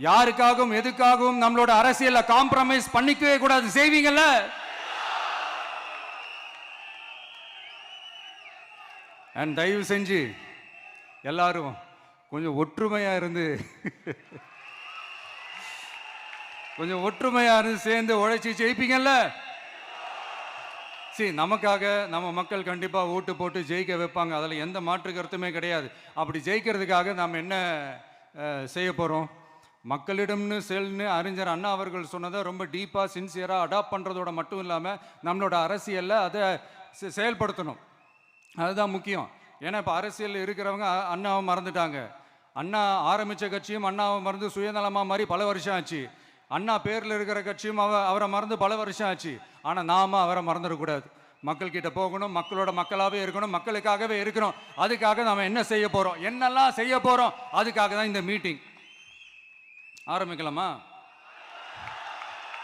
யாருக்காகவும் எதுக்காகவும் நம்மளோட அரசியல்ல காம்ப்ரமைஸ் பண்ணிக்கவே கூடாது. செய்வீங்கல்ல? அண்ட் தயவு செஞ்சு எல்லாரும் கொஞ்சம் ஒற்றுமையா இருந்து சேர்ந்து உழைச்சி ஜெயிப்பீங்கல்ல? சரி, நமக்காக நம்ம மக்கள் கண்டிப்பா ஓட்டு போட்டு ஜெயிக்க வைப்பாங்க, அதில் எந்த மாற்று கருத்துமே கிடையாது. அப்படி ஜெயிக்கிறதுக்காக நாம் என்ன செய்ய போறோம்? மக்களிடம்னு செல்னு அறிஞர் அண்ணா அவர்கள் சொன்னதை ரொம்ப டீப்பாக சின்சியராக அடாப்ட் பண்ணுறதோட மட்டும் இல்லாமல் நம்மளோட அரசியலில் அதை செயல்படுத்தணும். அதுதான் முக்கியம். ஏன்னா இப்போ அரசியல் இருக்கிறவங்க அண்ணாவை மறந்துட்டாங்க. அண்ணா ஆரம்பித்த கட்சியும் அண்ணாவை மறந்து சுயநலமாக மாதிரி பல வருஷம் ஆச்சு. அண்ணா பேரில் இருக்கிற கட்சியும் அவரை மறந்து பல வருஷம் ஆச்சு. ஆனால் நாம அவரை மறந்துடக்கூடாது. மக்கள்கிட்ட போகணும், மக்களோட மக்களாகவே இருக்கணும், மக்களுக்காகவே இருக்கணும். அதுக்காக நாம் என்ன செய்ய போகிறோம், என்னெல்லாம் செய்ய போகிறோம், அதுக்காக தான் இந்த மீட்டிங். ஆரம்பிக்கலாமா?